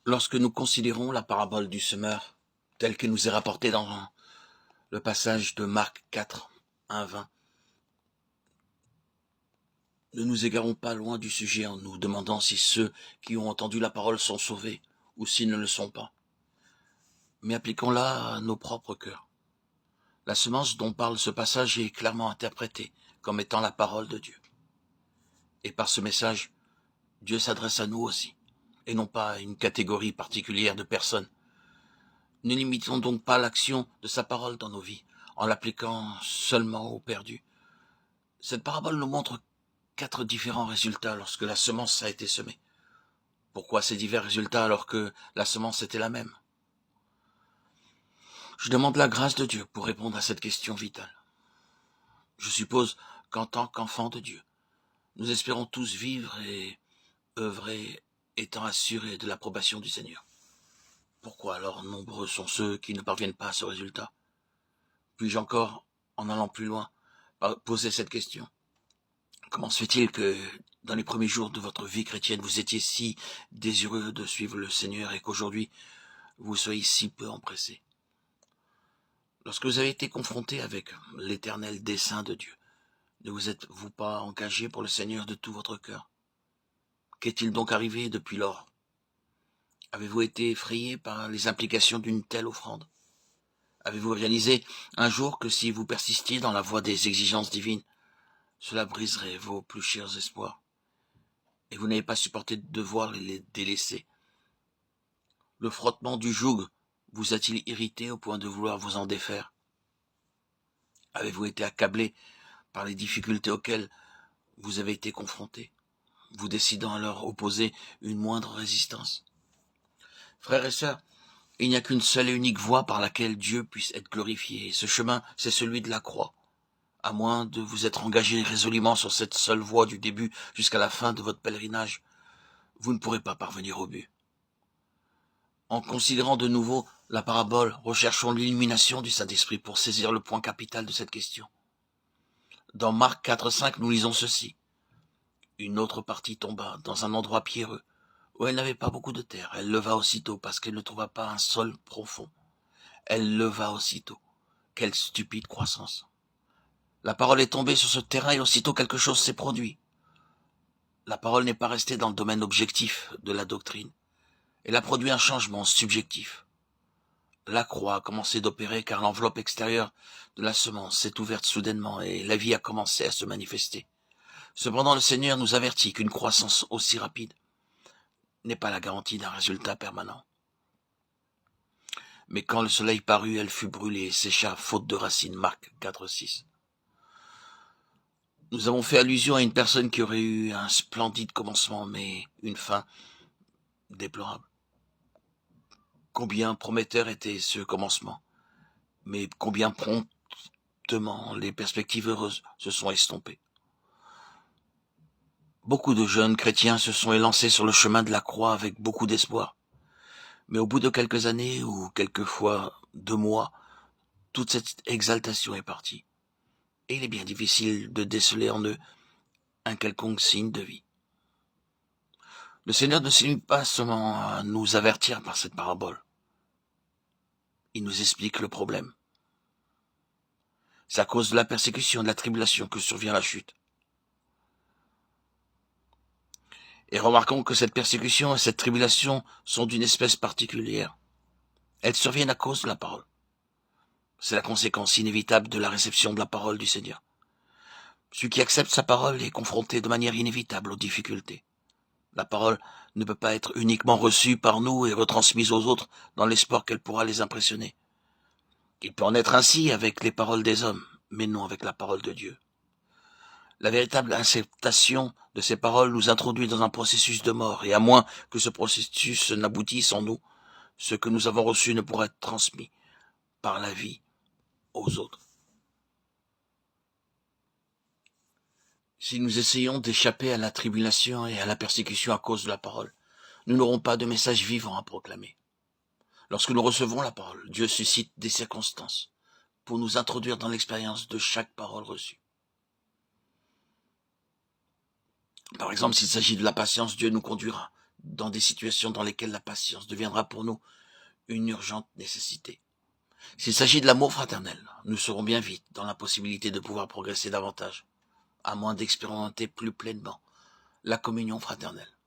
Lorsque nous considérons la parabole du semeur, telle que nous est rapportée dans le passage de Marc 4, 1-20, ne nous égarons pas loin du sujet en nous demandant si ceux qui ont entendu la parole sont sauvés ou s'ils ne le sont pas. Mais appliquons-la à nos propres cœurs. La semence dont parle ce passage est clairement interprétée comme étant la parole de Dieu. Et par ce message, Dieu s'adresse à nous aussi, et non pas à une catégorie particulière de personnes. Ne limitons donc pas l'action de sa parole dans nos vies, en l'appliquant seulement aux perdus. Cette parabole nous montre 4 différents résultats lorsque la semence a été semée. Pourquoi ces divers résultats alors que la semence était la même? Je demande la grâce de Dieu pour répondre à cette question vitale. Je suppose qu'en tant qu'enfants de Dieu, nous espérons tous vivre et œuvrer étant assurés de l'approbation du Seigneur. Pourquoi alors nombreux sont ceux qui ne parviennent pas à ce résultat? Puis-je encore, en allant plus loin, poser cette question? Comment se fait-il que, dans les premiers jours de votre vie chrétienne, vous étiez si désireux de suivre le Seigneur et qu'aujourd'hui, vous soyez si peu empressés? Lorsque vous avez été confronté avec l'éternel dessein de Dieu, ne vous êtes-vous pas engagé pour le Seigneur de tout votre cœur? Qu'est-il donc arrivé depuis lors? Avez-vous été effrayé par les implications d'une telle offrande? Avez-vous réalisé un jour que si vous persistiez dans la voie des exigences divines, cela briserait vos plus chers espoirs, et vous n'avez pas supporté de devoir les délaisser? Le frottement du joug vous a-t-il irrité au point de vouloir vous en défaire? Avez-vous été accablé par les difficultés auxquelles vous avez été confronté, vous décidant à leur opposer une moindre résistance? Frères et sœurs, il n'y a qu'une seule et unique voie par laquelle Dieu puisse être glorifié, et ce chemin, c'est celui de la croix. À moins de vous être engagé résolument sur cette seule voie du début jusqu'à la fin de votre pèlerinage, vous ne pourrez pas parvenir au but. En considérant de nouveau la parabole, recherchons l'illumination du Saint-Esprit pour saisir le point capital de cette question. Dans Marc 4,5, nous lisons ceci. Une autre partie tomba dans un endroit pierreux, où elle n'avait pas beaucoup de terre. Elle leva aussitôt, parce qu'elle ne trouva pas un sol profond. Elle leva aussitôt. Quelle stupide croissance! La parole est tombée sur ce terrain et aussitôt quelque chose s'est produit. La parole n'est pas restée dans le domaine objectif de la doctrine. Elle a produit un changement subjectif. La croix a commencé d'opérer car l'enveloppe extérieure de la semence s'est ouverte soudainement et la vie a commencé à se manifester. Cependant, le Seigneur nous avertit qu'une croissance aussi rapide n'est pas la garantie d'un résultat permanent. Mais quand le soleil parut, elle fut brûlée et sécha faute de racines. Marc 4,6. Nous avons fait allusion à une personne qui aurait eu un splendide commencement, mais une fin déplorable. Combien prometteur était ce commencement, mais combien promptement les perspectives heureuses se sont estompées. Beaucoup de jeunes chrétiens se sont élancés sur le chemin de la croix avec beaucoup d'espoir. Mais au bout de quelques années, ou quelquefois 2 mois, toute cette exaltation est partie. Et il est bien difficile de déceler en eux un quelconque signe de vie. Le Seigneur ne se limite pas seulement à nous avertir par cette parabole. Il nous explique le problème. C'est à cause de la persécution, de la tribulation que survient la chute. Et remarquons que cette persécution et cette tribulation sont d'une espèce particulière. Elles surviennent à cause de la parole. C'est la conséquence inévitable de la réception de la parole du Seigneur. Celui qui accepte sa parole est confronté de manière inévitable aux difficultés. La parole ne peut pas être uniquement reçue par nous et retransmise aux autres dans l'espoir qu'elle pourra les impressionner. Il peut en être ainsi avec les paroles des hommes, mais non avec la parole de Dieu. La véritable acceptation de ces paroles nous introduit dans un processus de mort, et à moins que ce processus n'aboutisse en nous, ce que nous avons reçu ne pourra être transmis par la vie aux autres. Si nous essayons d'échapper à la tribulation et à la persécution à cause de la parole, nous n'aurons pas de message vivant à proclamer. Lorsque nous recevons la parole, Dieu suscite des circonstances pour nous introduire dans l'expérience de chaque parole reçue. Par exemple, s'il s'agit de la patience, Dieu nous conduira dans des situations dans lesquelles la patience deviendra pour nous une urgente nécessité. S'il s'agit de l'amour fraternel, nous serons bien vite dans l'impossibilité de pouvoir progresser davantage, à moins d'expérimenter plus pleinement la communion fraternelle.